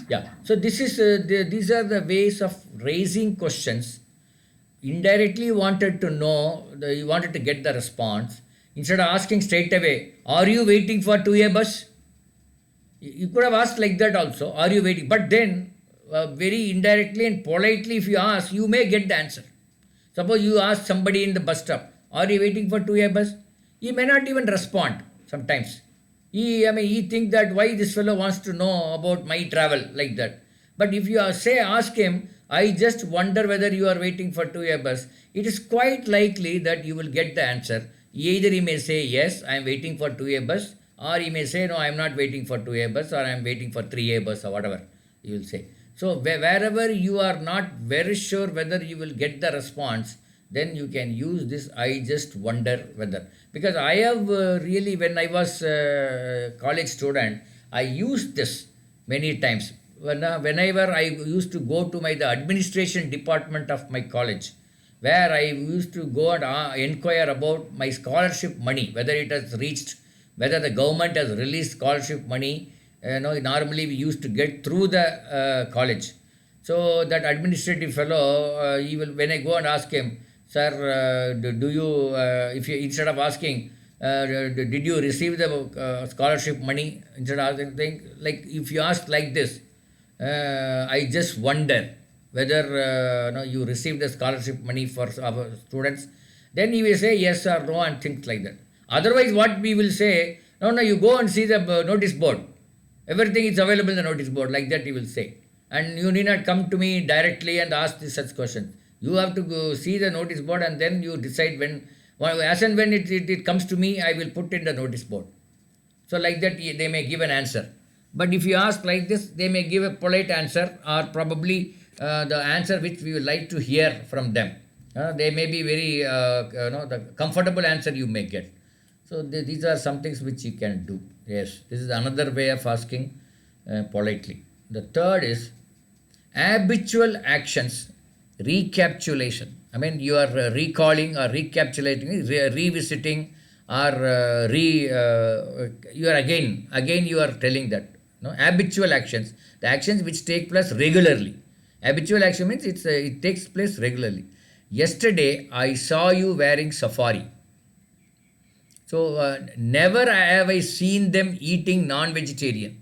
Yeah. So this is these are the ways of raising questions. Indirectly you wanted to know, you wanted to get the response. Instead of asking straight away, "Are you waiting for 2A bus?" You could have asked like that also. Are you waiting? But then, very indirectly and politely, if you ask, you may get the answer. Suppose you ask somebody in the bus stop, "Are you waiting for 2A bus?" He may not even respond sometimes. He think that why this fellow wants to know about my travel like that. But if you ask him, "I just wonder whether you are waiting for 2A bus," it is quite likely that you will get the answer. Either he may say, "Yes, I am waiting for 2A bus," or he may say, "No, I am not waiting for 2A bus, or I am waiting for 3A bus," or whatever you will say. So wherever you are not very sure whether you will get the response, then you can use this "I just wonder whether." Because I have really, when I was a college student, I used this many times. Whenever I used to go to the administration department of my college, where I used to go and inquire about my scholarship money, whether it has reached, whether the government has released scholarship money. Normally we used to get through the college. So that administrative fellow, he will, when I go and ask him, "Sir, do you, if you, instead of asking, did you receive the scholarship money?" Instead of asking, like, if you ask like this, "I just wonder whether no, you received the scholarship money for our students," then he will say yes or no and things like that. Otherwise, what we will say, "No, no, you go and see the notice board. Everything is available in the notice board," like that he will say. "And you need not come to me directly and ask such questions. You have to go see the notice board, and then you decide as and when it comes to me, I will put in the notice board." So like that they may give an answer. But if you ask like this, they may give a polite answer, or probably the answer which we would like to hear from them. They may be very, the comfortable answer you may get. So these are some things which you can do. Yes, this is another way of asking politely. The third is habitual actions, recapitulation. I mean, you are recalling or recapitulating, revisiting, or you are again you are telling that. No, habitual actions, the actions which take place regularly. Habitual action means it takes place regularly. "Yesterday I saw you wearing safari." So never have I seen them eating non-vegetarian.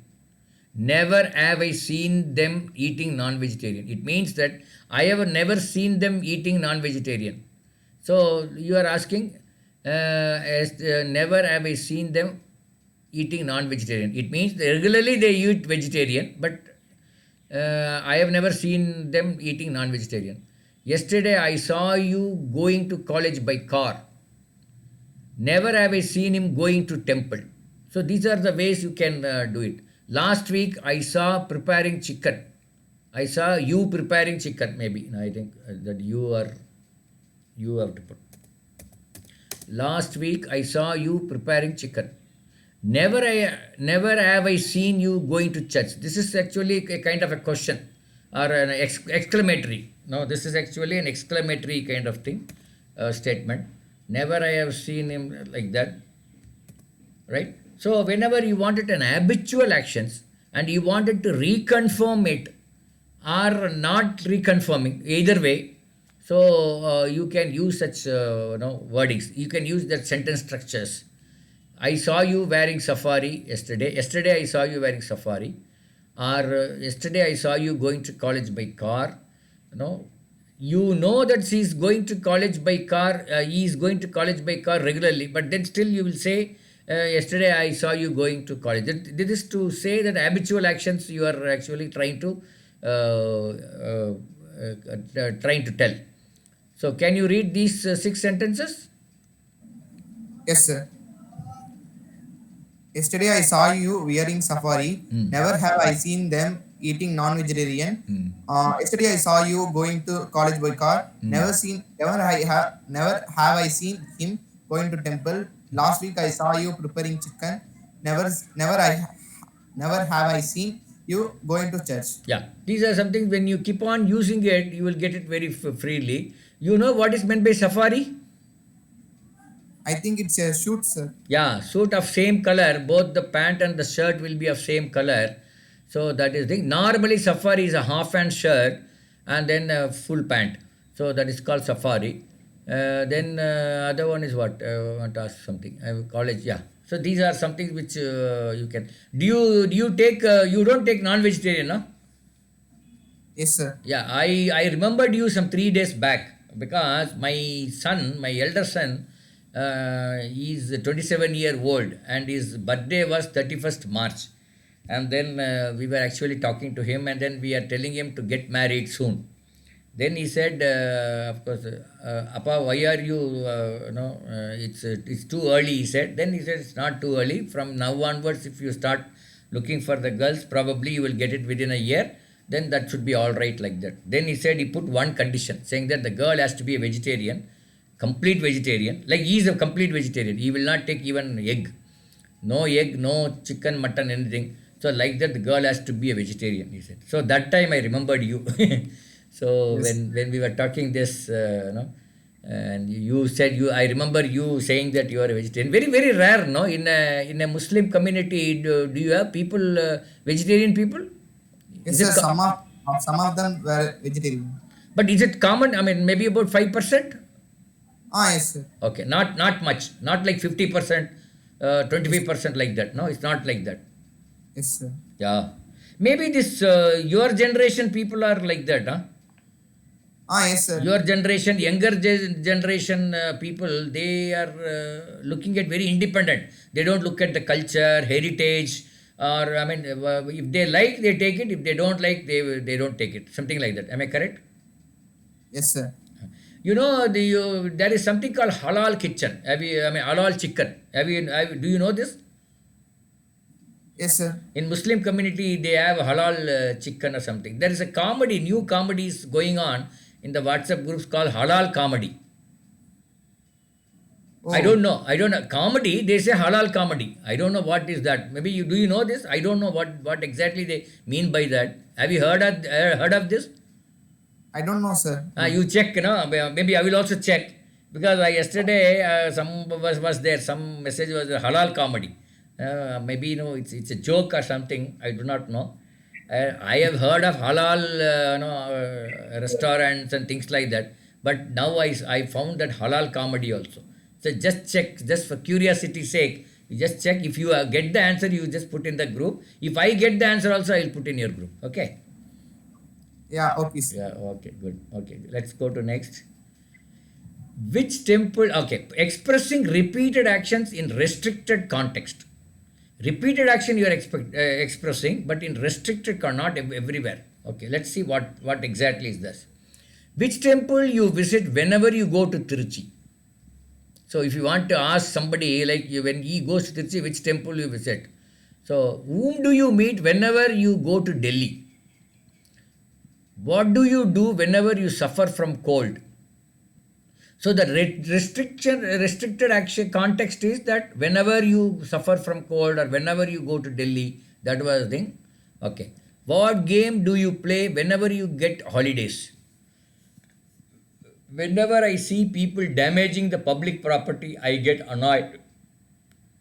Never have I seen them eating non-vegetarian. It means that I have never seen them eating non-vegetarian. So you are asking, never have I seen them eating non-vegetarian. It means regularly they eat vegetarian, but I have never seen them eating non-vegetarian. "Yesterday I saw you going to college by car. Never have I seen him going to temple." So these are the ways you can do it. "Last week I saw preparing chicken." I saw you preparing chicken. Maybe no, I think that you have to put. "Last week I saw you preparing chicken. Never have I seen you going to church." This is actually a kind of a question, or an exclamatory. No, this is actually an exclamatory kind of thing, statement. Never I have seen him like that, right? So whenever you wanted an habitual actions and you wanted to reconfirm it or not reconfirming, either way, so you can use such wordings. You can use that sentence structures. "I saw you wearing safari yesterday." Yesterday I saw you wearing safari. Or "Yesterday I saw you going to college by car." You know that he is going to college by car. He is going to college by car regularly, but then still you will say, "Yesterday I saw you going to college." This is to say that habitual actions you are actually trying to tell. So can you read these six sentences? Yes, sir. "Yesterday I saw you wearing safari. Hmm. Never have I seen them eating non-vegetarian. Hmm. Yesterday I saw you going to college by car. Hmm. Never have I seen him going to temple. Last week I saw you preparing chicken. Never never I never have I seen you going to church." Yeah, these are something when you keep on using it, you will get it very freely. You know what is meant by safari? I think it's a shoot, sir. Yeah, suit of same color, both the pant and the shirt will be of same color. So that is the thing. Normally safari is a half and shirt and then a full pant. So that is called safari. Then other one is what? I want to ask something. College, yeah. So these are something which you can. Do you take? You don't take non-vegetarian, no? Yes, sir. Yeah, I remembered you some 3 days back because my son, my elder son, he's 27-year-old and his birthday was 31st March. And then we were actually talking to him and then we are telling him to get married soon. Then he said, of course, Appa, why are you, it's too early, he said. Then he said, it's not too early. From now onwards, if you start looking for the girls, probably you will get it within a year. Then that should be all right like that. Then he said he put one condition, saying that the girl has to be a vegetarian, complete vegetarian. Like he is a complete vegetarian. He will not take even egg. No egg, no chicken, mutton, anything. So like that, the girl has to be a vegetarian, he said. So that time I remembered you. So Yes. when we were talking this, and you said I remember you saying that you are a vegetarian. Very very rare, no? In a Muslim community, do you have people vegetarian people? Yes, Is sir. it? Some of them were vegetarian. But is it common? I mean, maybe about 5%. Yes, sir. Okay, not much, not like 50%, Yes, 25% like that. No, it's not like that. yes, sir. Yeah, maybe this your generation people are like that, huh? Yes, sir. Your generation, younger generation people, they are looking at very independent. They don't look at the culture, heritage, or I mean, if they like, they take it. If they don't like, they don't take it. Something like that. Am I correct? Yes, sir. There is something called halal kitchen. I mean, halal chicken. Do you know this? Yes, sir. In Muslim community, they have halal chicken or something. There is a comedy, new comedies going on in the WhatsApp groups called halal comedy. I Oh, don't know. I don't know. Comedy, they say halal comedy. I don't know what is that. Maybe do you know this? I don't know what exactly they mean by that. Have you heard of this? I don't know, sir. You check, maybe I will also check because yesterday some was there, some message was halal comedy. Maybe it's a joke or something. I do not know. I have heard of halal restaurants and things like that, but now I found that halal comedy also. So just check, just for curiosity's sake. You just check. If you get the answer, you just put in the group. If I get the answer also, I will put in your group. Okay. Yeah, okay, sir. Yeah, okay, good. Okay, let's go to next. Which temple, okay, expressing repeated actions in restricted context. Repeated action you are expressing, but in restricted not everywhere. Okay, let's see what exactly is this. Which temple you visit whenever you go to Tiruchi? So if you want to ask somebody, like when he goes to Tiruchi, which temple you visit? So whom do you meet whenever you go to Delhi? What do you do whenever you suffer from cold? So the restricted action context is that whenever you suffer from cold or whenever you go to Delhi, that was the thing. Okay. What game do you play whenever you get holidays? Whenever I see people damaging the public property, I get annoyed.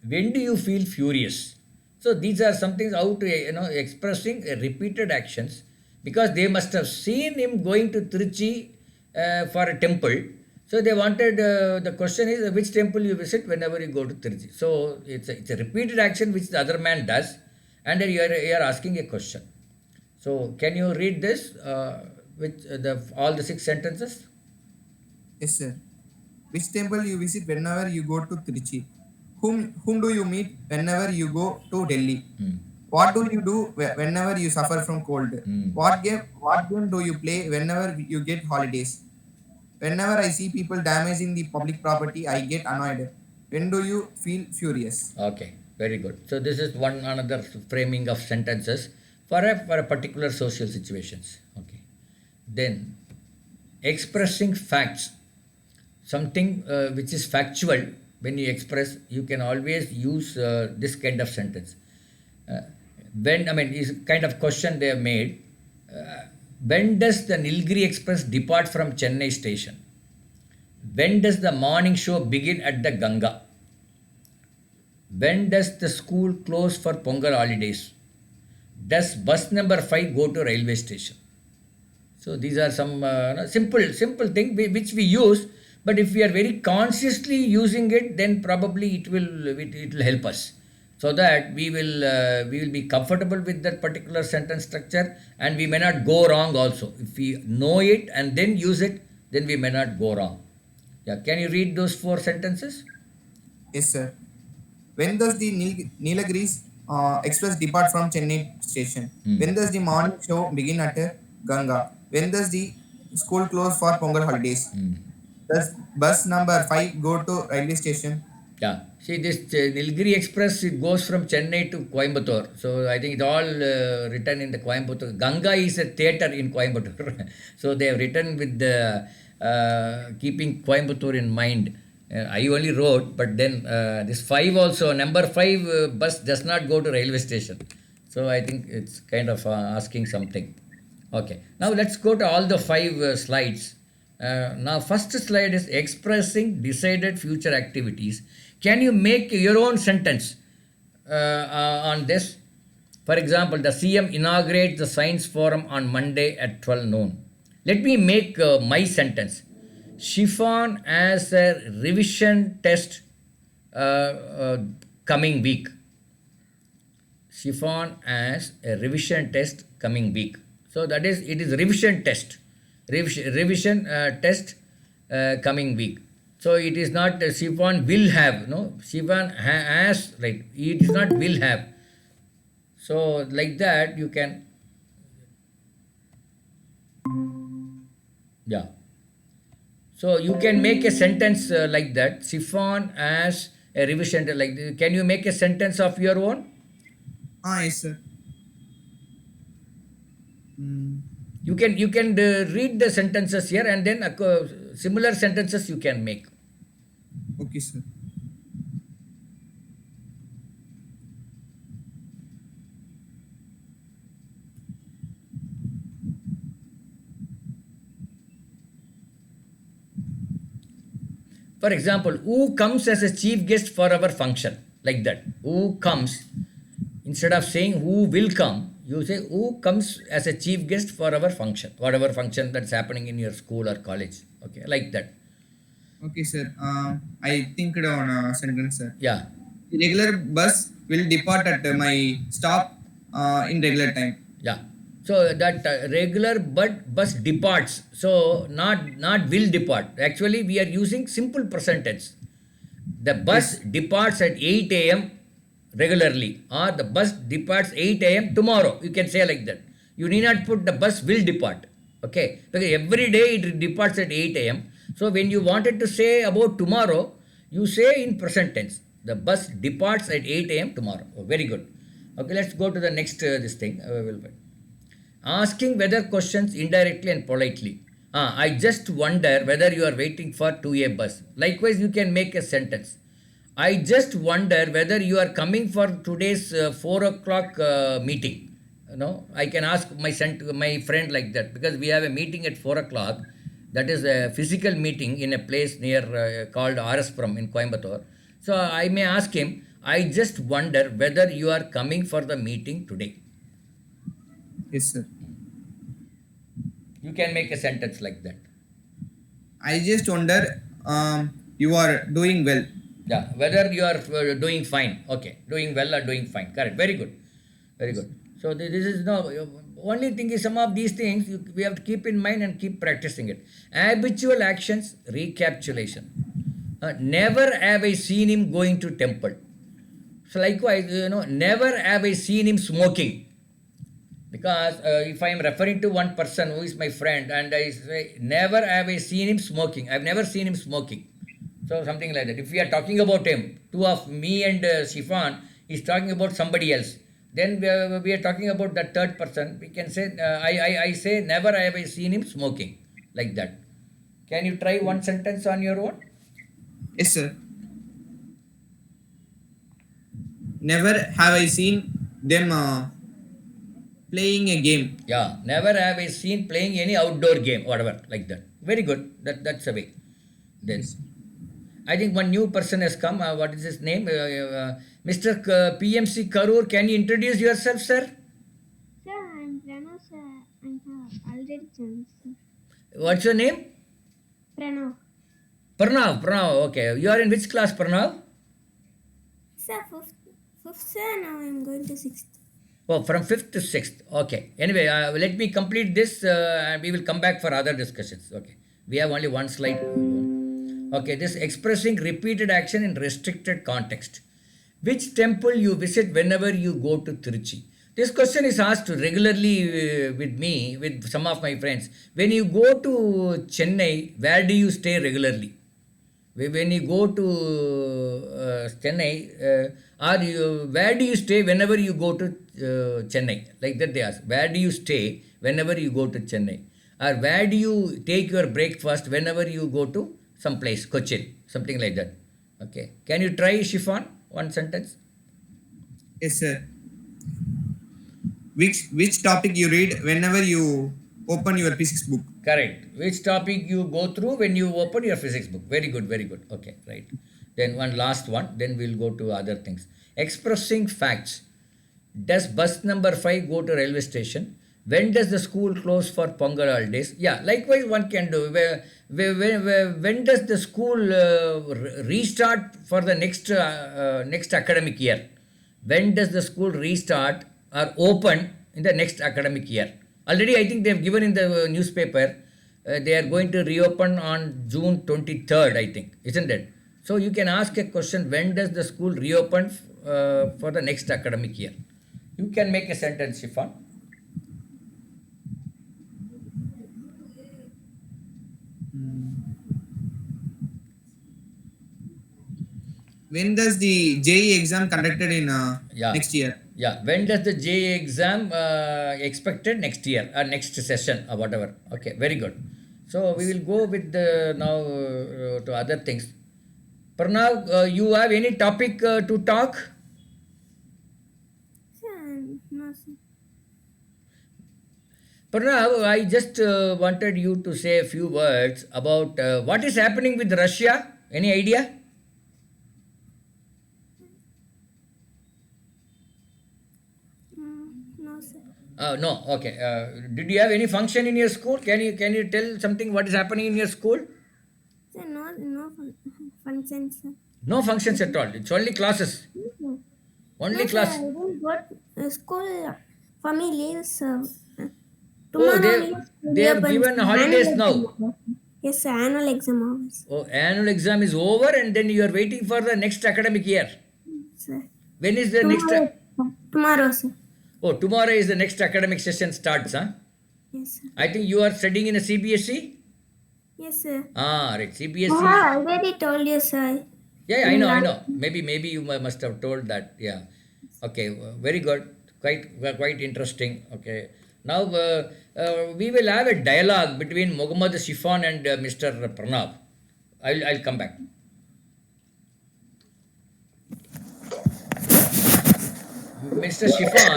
When do you feel furious? So these are some things how to expressing repeated actions because they must have seen him going to Trichy for a temple. So they wanted the question is which temple you visit whenever you go to Trichy. So it's a repeated action which the other man does, and then you are asking a question. So can you read this with all the 6 sentences? Yes, sir. Which temple you visit whenever you go to Trichy? Whom do you meet whenever you go to Delhi? Hmm. What do you do whenever you suffer from cold? Hmm. What game do you play whenever you get holidays? Whenever I see people damaging the public property, I get annoyed. When do you feel furious? Okay, very good. So this is one another framing of sentences for a particular social situations. Okay. Then expressing facts, something which is factual. When you express, you can always use this kind of sentence. Uh, is kind of question they have made. When does the Nilgiri Express depart from Chennai station? When does the morning show begin at the Ganga? When does the school close for Pongal holidays? Does bus number 5 go to railway station? So these are some simple thing which we use. But if we are very consciously using it, then probably it will help us, so that we will be comfortable with that particular sentence structure, and we may not go wrong also. If we know it and then use it, then we may not go wrong. Yeah, can you read those four sentences? Yes, sir. When does the Nilgiris Express depart from Chennai station? When does the morning show begin at Ganga? When does the school close for Pongal holidays? Does bus number 5 go to railway station? Yeah. See, this Nilgiri Express, it goes from Chennai to Coimbatore. So I think it's all written in the Coimbatore. Ganga is a theatre in Coimbatore. So they have written with the keeping Coimbatore in mind. I only wrote, but then this 5 also, number 5 bus does not go to railway station. So I think it's kind of asking something. Okay. Now let's go to all the 5 slides. Now first slide is expressing decided future activities. Can you make your own sentence on this? For example, the CM inaugurates the science forum on Monday at 12 noon. Let me make my sentence. Chiffon as a revision test coming week. Chiffon as a revision test coming week. So that is, it is revision test. Revision test coming week. So it is not Chiffon will have, no, Chiffon has, right? It is not will have. So like that you can, yeah. So you can make a sentence like that. Chiffon as a revision, like, can you make a sentence of your own? Yes, sir. You can read the sentences here, and then similar sentences you can make. Okay, sir. For example, who comes as a chief guest for our function? Like that. Who comes? Instead of saying who will come, you say who comes as a chief guest for our function, whatever function that's happening in your school or college. Okay, like that. Okay, sir. I think on a sentence, sir. Yeah, The regular bus will depart at my stop in regular time. yeah. So that regular but bus departs. So not will depart. Actually, we are using simple present tense. The bus Yes. departs at 8 a.m. regularly, or the bus departs 8 a.m. tomorrow. You can say like that. You need not put the bus will depart. Okay, because every day it departs at 8 a.m. So when you wanted to say about tomorrow, you say in present tense. The bus departs at 8 a.m. tomorrow. Oh, very good. Okay, let's go to the next this thing. Asking whether questions indirectly and politely. I just wonder whether you are waiting for 2A bus. Likewise, you can make a sentence. I just wonder whether you are coming for today's 4 o'clock meeting. I can ask my friend like that, because we have a meeting at 4 o'clock. That is a physical meeting in a place near called RSpuram in Coimbatore. So I may ask him, I just wonder whether you are coming for the meeting today. Yes, sir. You can make a sentence like that. I just wonder you are doing well. Yeah, whether you are doing fine. Okay, doing well or doing fine. Correct. Very good. Very good. So this is no only thing is some of these things we have to keep in mind and keep practicing it. Habitual actions, recapitulation. Never have I seen him going to temple. So likewise, never have I seen him smoking. Because if I am referring to one person who is my friend, and I say, never have I seen him smoking. I've never seen him smoking. So something like that. If we are talking about him, two of me and Chiffon is talking about somebody else. Then we are talking about that third person. We can say, I say, never have I seen him smoking. Like that. Can you try one sentence on your own? Yes, sir. Never have I seen them playing a game. Yeah, never have I seen playing any outdoor game, whatever, like that. Very good. That's a way. Then, Yes. I think one new person has come. What is his name? Mr. PMC Karur. Can you introduce yourself, sir? sir, I have already joined, sir. What's your name? Pranav. Pranav. Okay. You are in which class, Pranav? Sir, fifth, sir, now I'm going to sixth. Oh, from fifth to sixth. Okay. Anyway, let me complete this and we will come back for other discussions. Okay. We have only one slide. Okay. This expressing repeated action in restricted context. Which temple you visit whenever you go to Tiruchi? This question is asked regularly with me, with some of my friends. When you go to Chennai, where do you stay regularly? When you go to Chennai, where do you stay whenever you go to Chennai? Like that they ask. Where do you stay whenever you go to Chennai? Or where do you take your breakfast whenever you go to some place, Cochin, something like that. Okay. Can you try Shifan? One sentence. Yes, sir. Which topic you read whenever you open your physics book? Correct. Which topic you go through when you open your physics book? Very good, very good. Okay, right. Then one last one, then we'll go to other things. Expressing facts. Does bus number 5 go to railway station? When does the school close for Pongal holidays? Yeah, likewise one can do. When does the school restart for the next academic year? When does the school restart or open in the next academic year? Already, I think they have given in the newspaper they are going to reopen on June 23rd, I think, isn't it? So you can ask a question, when does the school reopen for the next academic year? You can make a sentence, Shifan. When does the JE exam conducted in Yeah. next year? Yeah. When does the JE exam expected next year or next session or whatever? Okay, very good. So we will go with the now to other things. Pranav, you have any topic to talk? Sir, no, sir. Pranav, I just wanted you to say a few words about what is happening with Russia. Any idea? No, sir. No. Okay. Did you have any function in your school? Can you tell something what is happening in your school? Sir, no function, sir. No functions at all. It's only classes. No, Only sir, I class. didn't got school for me leaves, sir. Oh, Tomorrow only school they have reopens. given Annual holidays exam now. hours. Yes, sir, annual exam hours. Oh, annual exam is over and then you are waiting for the next academic year. Sir. When is the next? Tomorrow, sir. Oh, tomorrow is the next academic session starts, huh? Yes, sir. I think you are studying in a CBSE? Yes, sir. Ah, right. I CBSE. have already told you, sir. Yeah, I In know, I last- know. Maybe you must have told that. Yeah. Okay, very good. Quite interesting. Okay. Now we will have a dialogue between Muhammad Shifan and Mr. Pranav. I'll come back. Mr. Shifan,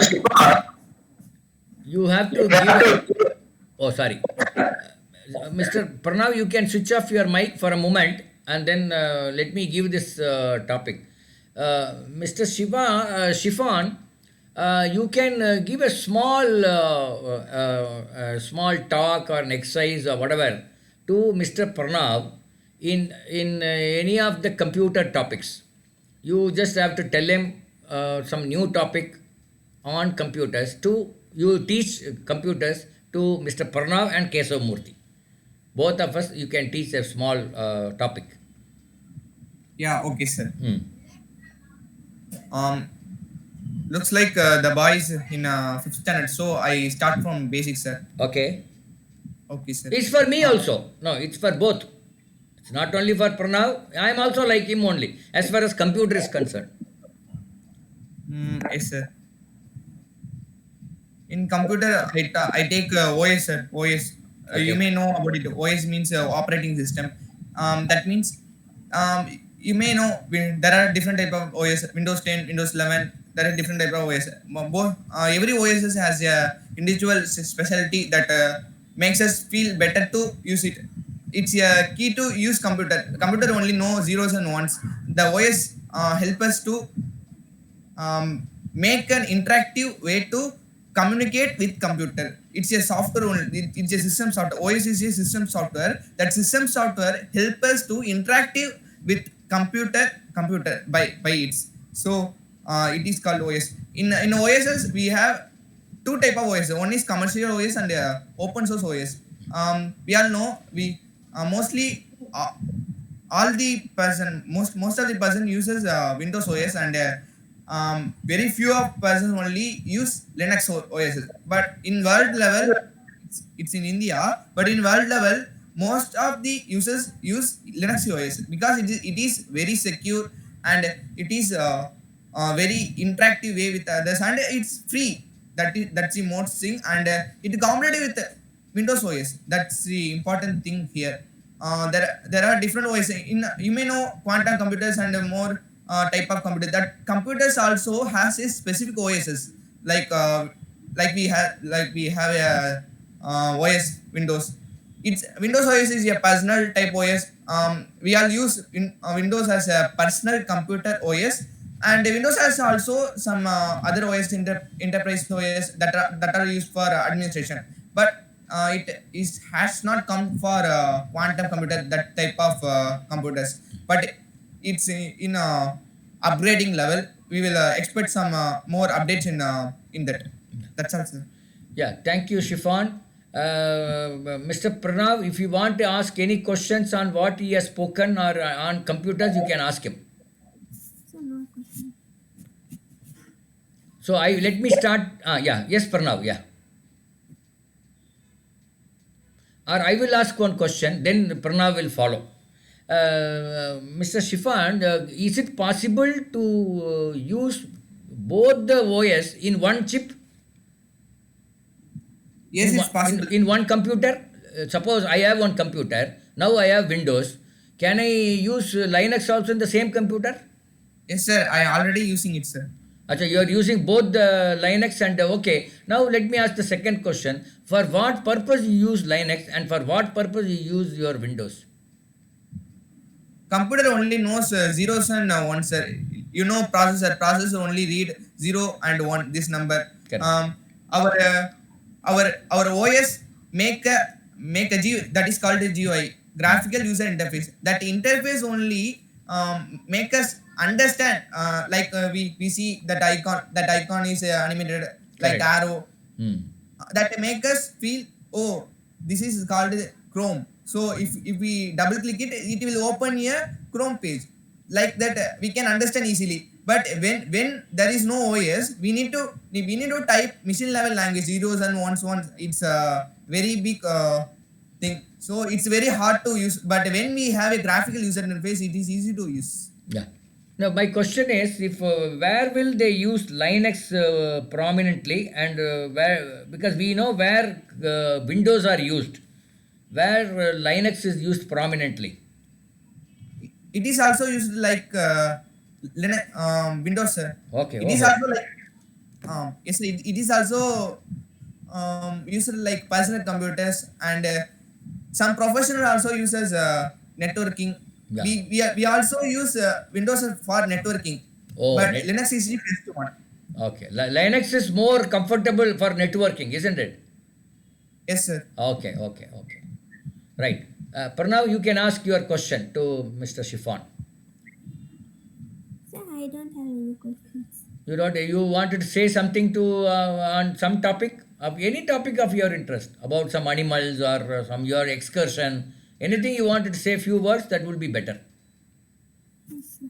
you have to give. Oh, sorry. Mr. Pranav, you can switch off your mic for a moment and then let me give this topic. Mr. Shifan, you can give a small talk or an exercise or whatever to Mr. Pranav in any of the computer topics. You just have to tell him some new topic on computers to you teach computers to Mr. Pranav and Kesav Murthy. Both of us, you can teach a small topic. Yeah, okay, sir. Hmm. Looks like the boys in fifth standard, so I start from basics, sir. Okay. Okay, sir. It's for me also. No, it's for both. It's not only for Pranav. I am also like him only, as far as computer is concerned. Yes, sir. In computer, I take OS, sir. OS. You Okay. may know about it. OS means operating system. That means you may know there are different type of OS. Windows 10, Windows 11. There are different type of OS. Both every OS has a individual specialty that makes us feel better to use it. It's a key to use computer. Computer only know zeros and ones. The OS help us to make an interactive way to communicate with computer. It's a software only. It's a system software. OS is a system software. That system software help us to interactive with computer by its. So it is called OS. In OSs we have two type of OS. One is commercial OS and open source OS. We all know we mostly all the person most of the person uses Windows OS and very few of person only use Linux OS. But in world level, it's in India. But in world level, most of the users use Linux OS because it is very secure and it is a very interactive way with others and it's free. That's the most thing and it competitive with Windows OS. That's the important thing here. There are different OS. You may know quantum computers and more type of computer. That computers also has a specific OSs like we have a OS Windows. It's Windows OS is a personal type OS. We all use Windows as a personal computer OS, and Windows has also some other OS enterprise OS that are used for administration. But it is has not come for quantum computer that type of computers. But it's in upgrading level. We will expect some more updates in that. That's all, sir. Yeah, thank you, Shifan. Mr. Pranav, if you want to ask any questions on what he has spoken or on computers, you can ask him. So no question. So let me start. Yes, Pranav, yeah. Or I will ask one question, then Pranav will follow. Mr. Shifan, is it possible to use both the OS in one chip? Yes, in it's possible. in one computer? Suppose I have one computer, now I have Windows. Can I use Linux also in the same computer? Yes, sir. I already using it, sir. Achha, you are using both the Linux and okay. Now let me ask the second question. For what purpose you use Linux and for what purpose you use your Windows? Computer only knows zeros and ones, sir. You know processor. Processor only read 0 and 1. This number. Correct. Our our OS make a that is called a GUI, graphical user interface. That interface only make us understand. We see that icon. That icon is animated like Correct. arrow. Hmm. That make us feel, oh, this is called Chrome. So if we double click it, it will open a Chrome page like that. We can understand easily. But when there is no OS, we need to type machine level language, zeros and ones. It's a very big thing. So it's very hard to use. But when we have a graphical user interface, it is easy to use. Yeah. Now my question is, if where will they use Linux prominently and where, because we know where Windows are used, where Linux is used prominently. It is also used like Windows, sir. Okay. It is Okay. also like yes, it is also used like personal computers and some professional also uses networking. Yeah. We also use Windows for networking, Oh, but Linux is the best one. Okay. Linux is more comfortable for networking, isn't it? Yes, sir. Okay. Okay. Okay. Right. Pranav, you can ask your question to Mr. Shifan. Sir, I don't have any questions. You don't. You wanted to say something to on some topic of any topic of your interest about some animals or some your excursion. Anything you wanted to say a few words, that will be better. Yes, sir.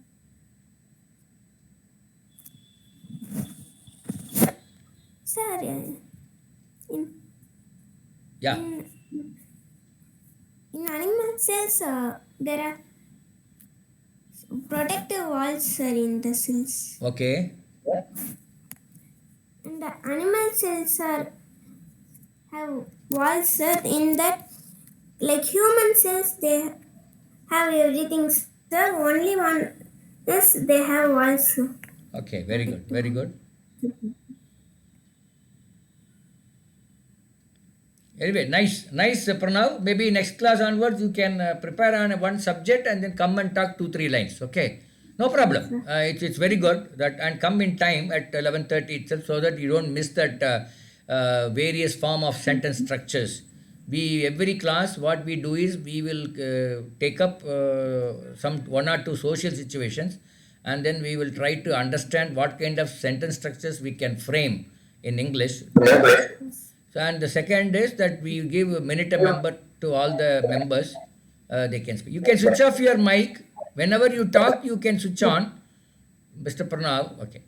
Sir, in Yeah. in animal cells, there are protective walls, sir, in the cells. Okay. And the animal cells have walls, sir. In that, like human cells, they have everything, sir. Only one is they have walls, sir. Okay. Very good. Very good. Anyway, nice, Pranav. Maybe next class onwards you can prepare on one subject and then come and talk 2-3 lines. Okay, no problem. It's very good that, and come in time at 11:30 itself so that you don't miss that various form of sentence structures. We every class what we do is we will take up some one or two social situations, and then we will try to understand what kind of sentence structures we can frame in English. So, and the second is that we give a minute a member to all the members. They can speak. You can switch off your mic whenever you talk. You can switch on, Mr. Pranav. Okay.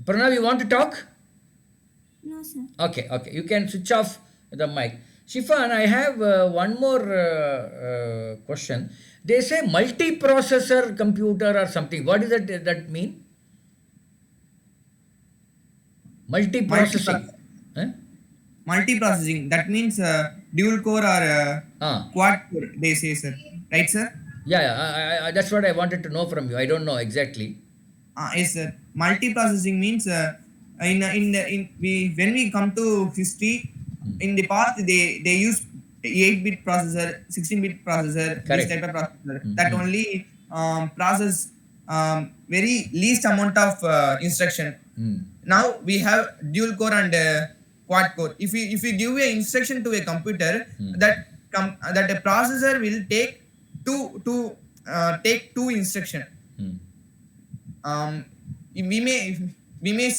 Pranav, you want to talk? No, sir. Okay, okay. You can switch off the mic. Shifan, I have one more question. They say multiprocessor computer or something. What does that mean? Multiprocessing. Huh? Multiprocessing. That means dual core or Ah. quad core. They say, sir. Right, sir? Yeah, yeah. That's what I wanted to know from you. I don't know exactly. Yes, sir. Multiprocessing means when we come to history, in the past they use 8-bit processor, 16-bit processor, Correct. this type of processor that only process very least amount of instruction. Now we have dual core and quad core. If you give a instruction to a computer, that a processor will take two instruction. We may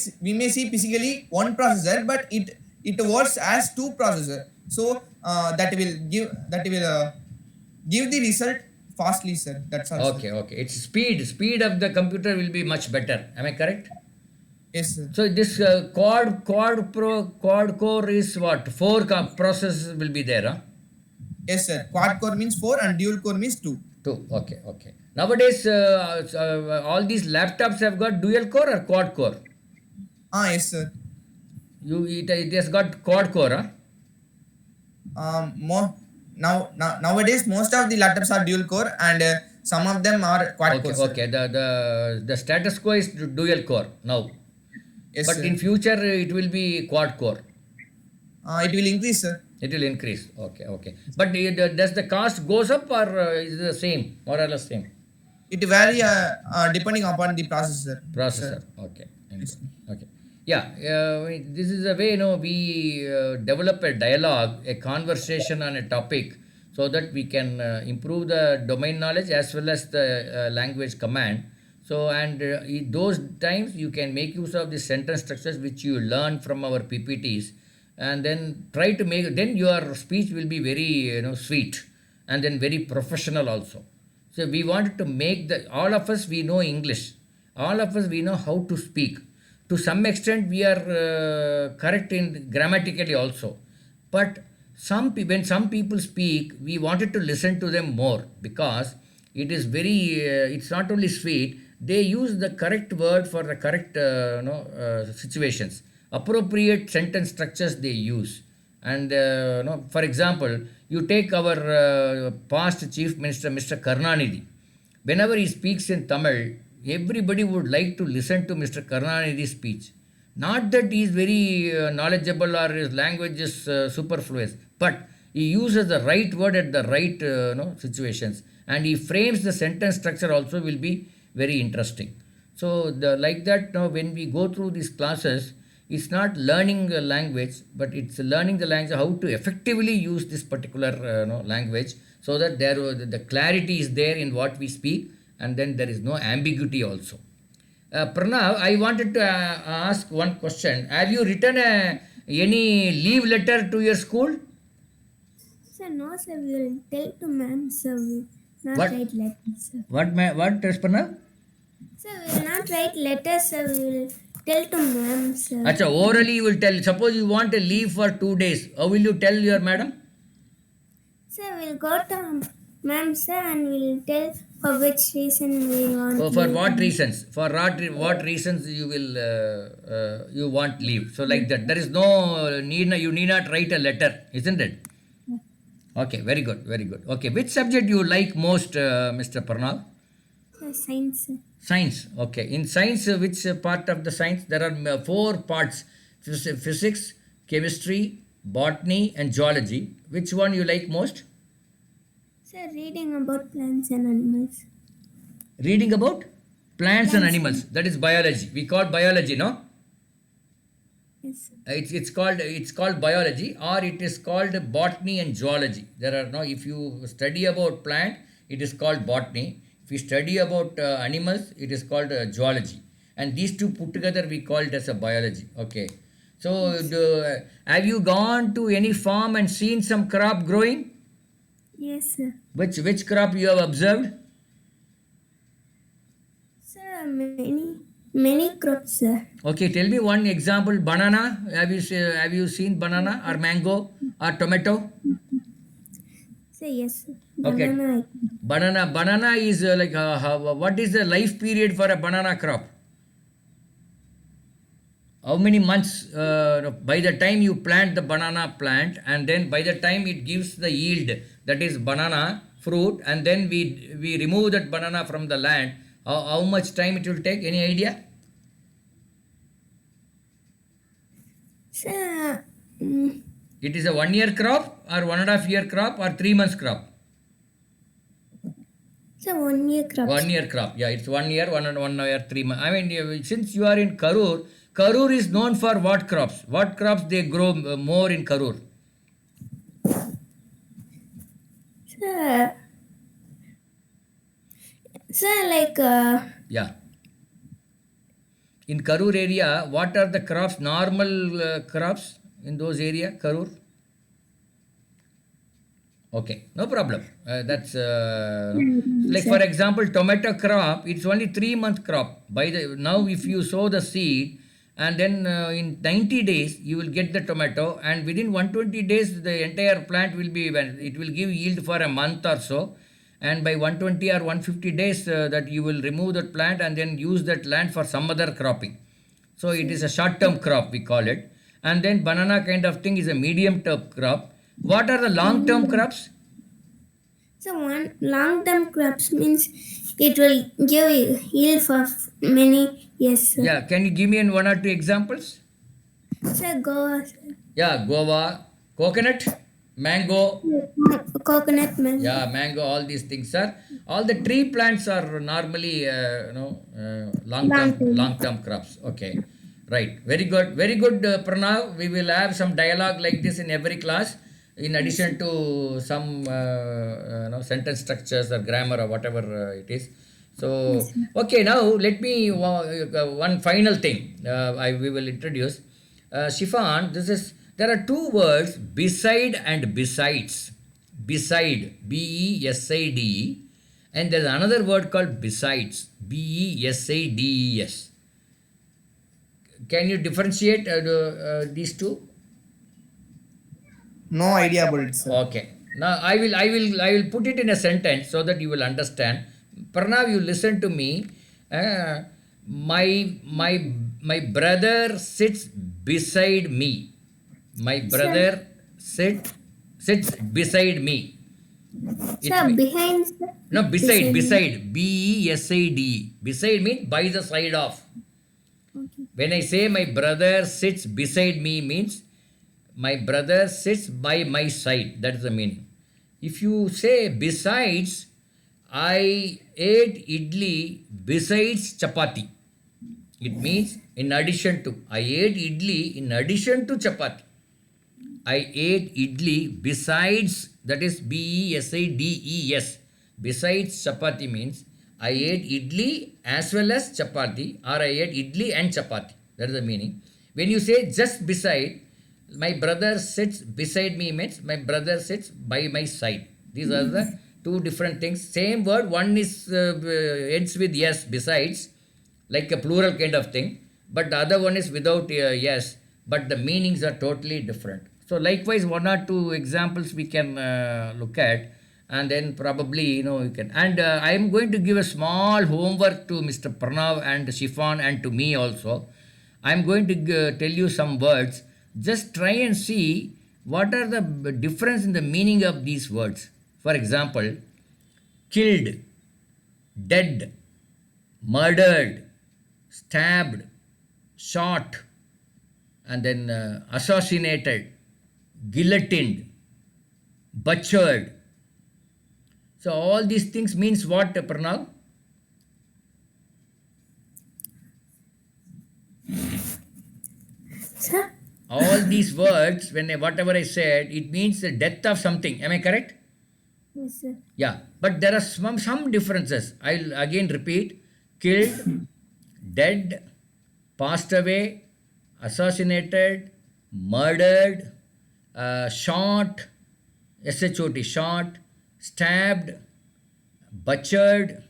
see physically one processor, but it works as two processor. So that will give the result fastly, sir. That's all. Okay, okay. It's speed of the computer will be much better. Am I correct? Yes, sir. So this quad core is what? Four processors will be there, huh? Yes, sir. Quad core means 4 and dual core means 2. Two. Okay, okay. Nowadays, all these laptops have got dual core or quad core. Yes, sir. It has got quad core, huh? Nowadays most of the laptops are dual core and some of them are quad core. Okay, Sir. okay. The status quo is dual core now, Yes, but sir. in future it will be quad core. It will increase, sir. It will increase. Okay, okay. But does the cost goes up or is it the same, more or less same? It vary depending upon the processor. Processor. Sir. Okay. Okay. Yeah. This is a way we develop a dialogue, a conversation on a topic, so that we can improve the domain knowledge as well as the language command. So and in those times you can make use of the sentence structures which you learn from our PPTs, and then try to make, then your speech will be very sweet and then very professional also. So we wanted to make all of us we know English, all of us we know how to speak. To some extent we are correct in grammatically also, but when some people speak, we wanted to listen to them more, because it is very it's not only sweet, they use the correct word for the correct situations, appropriate sentence structures they use. And for example, you take our past chief minister Mr. Karnanidhi. Whenever he speaks in Tamil, everybody would like to listen to Mr. Karnanidhi's speech. Not that he is very knowledgeable or his language is superfluous, but he uses the right word at the right situations, and he frames the sentence structure also will be very interesting. So like that, when we go through these classes, it's not learning a language, but it's learning the language, how to effectively use this particular language, so that the clarity is there in what we speak, and then there is no ambiguity also. Pranav, I wanted to ask one question. Have you written any leave letter to your school? Sir, no, sir. We will tell to ma'am, sir. We will not What? write letters, sir. What, Pranav? Sir, we will not write letters, sir. We will tell to ma'am, sir. Acha, orally you will tell. Suppose you want a leave for 2 days. How will you tell your madam? Sir, we'll go to ma'am, sir, and we'll tell for which reason we want. Oh, for leave. what reasons? For what reasons you will you want leave? So like that. There is no need. You need not write a letter, isn't it? Okay, very good, very good. Okay, which subject you like most, Mr. Pranav? Sir, science, sir. Science. Okay, in science, which part of the science? There are 4 parts: physics, chemistry, botany, and zoology. Which one you like most? Sir, reading about plants and animals. Reading about plants and Plants. animals. That is biology. We call biology, no? Yes, sir. It's called biology, or it is called botany and zoology. There are no, if you study about plant, it is called botany. If you study about animals, it is called zoology. And these two put together, we call it as a biology. Okay. So, have you gone to any farm and seen some crop growing? Yes, sir. Which crop you have observed? Sir, many crops, sir. Okay, tell me one example. Banana. Have you seen banana or mango or tomato? Sir, yes, sir. Okay, Banana. banana is what is the life period for a banana crop? How many months by the time you plant the banana plant, and then by the time it gives the yield, that is banana fruit, and then we remove that banana from the land, how much time it will take? Any idea? Sir, It is a 1 year crop or 1.5 year crop or 3 months crop? sir, 1 year crops. 1 year crop. Yeah, it's 1 year, 1 year, 3 months. I mean, since you are in Karur, Karur is known for what crops? What crops they grow more in Karur? Sir, sir, Yeah. In Karur area, what are the crops, normal crops in those area, Karur? Okay, no problem. That's like for example, tomato crop. It's only 3 month crop. By the now, if you sow the seed, and then in 90 days you will get the tomato, and within 120 days the entire plant will be, when it will give yield for a month or so, and by 120 or 150 days that you will remove that plant and then use that land for some other cropping. So it is a short term crop, we call it. And then banana kind of thing is a medium term crop. What are the long term crops? so one long-term crops means it will give yield for many years, sir. Yeah, can you give me one or two examples? Sir, go, sir. Yeah, guava, coconut, mango. Coconut milk. Yeah, mango, all these things are, all the tree plants are normally, long term crops. Okay, right. Very good, Pranav. We will have some dialogue like this in every class, in addition to some sentence structures or grammar or whatever it is. So, okay, now let me one final thing. We will introduce. Shifan, there are two words, beside and besides. Beside, B-E-S-I-D-E, and there's another word called besides, B-E-S-I-D-E-S. Can you differentiate these two? No idea about it, sir. Okay. Now I will put it in a sentence so that you will understand. Pranav, you listen to me. My brother sits beside me. My brother sits beside me. Sir, behind, sir. No, beside, Beside. B-E-S-I-D. Beside means by the side of. Okay. When I say my brother sits beside me, means my brother sits by my side. That is the meaning. If you say besides, I ate idli besides chapati. It means in addition to. I ate idli in addition to chapati. I ate idli besides, that is B-E-S-I-D-E-S. Besides chapati means I ate idli as well as chapati, or I ate idli and chapati. That is the meaning. When you say just beside, my brother sits beside me means my brother sits by my side. These are the two different things. Same word, one is ends with yes, besides, like a plural kind of thing, but the other one is without yes, but the meanings are totally different. So likewise, one or two examples we can look at, and then probably you can. And I am going to give a small homework to Mr. Pranav and Shifan and to me also. I am going to tell you some words. Just try and see what are the difference in the meaning of these words. For example, killed, dead, murdered, stabbed, shot, and then assassinated, guillotined, butchered. So all these things means what, Pranav? Sir? All these words, whatever I said, it means the death of something. Am I correct? Yes, sir. Yeah, but there are some differences. I'll again repeat: killed, dead, passed away, assassinated, murdered, shot, shot, shot, stabbed, butchered,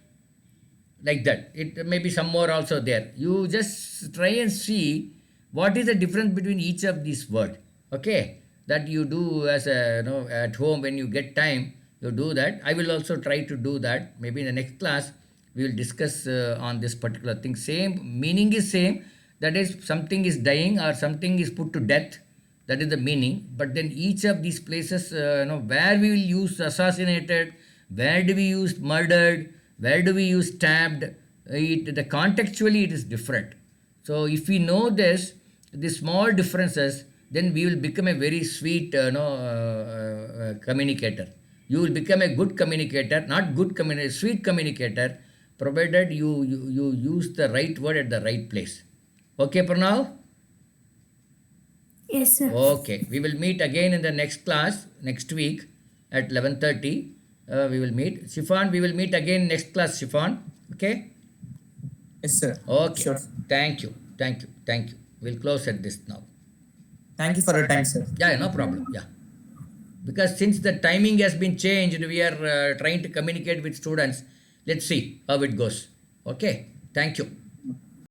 like that. It may be some more also there. You just try and see what is the difference between each of these words. Okay, that you do as a at home when you get time. You do that. I will also try to do that. Maybe in the next class we will discuss on this particular thing. Same meaning is same. That is, something is dying or something is put to death. That is the meaning. But then each of these places, where we will use assassinated, where do we use murdered, where do we use stabbed, the contextually it is different. So if we know this, the small differences, then we will become a very sweet communicator. You will become a good communicator, not good communicator, sweet communicator, provided you use the right word at the right place. Okay, Pranav? Yes, sir. Okay, we will meet again in the next class next week at 11:30. We will meet. Shifan, we will meet again next class, Shifan. Okay? Yes, sir. Okay. Sure. Thank you. Thank you. Thank you. We'll close at this now. Thank you for your time, sir. Yeah, no problem. Yeah. Because since the timing has been changed, we are trying to communicate with students. Let's see how it goes. Okay? Thank you.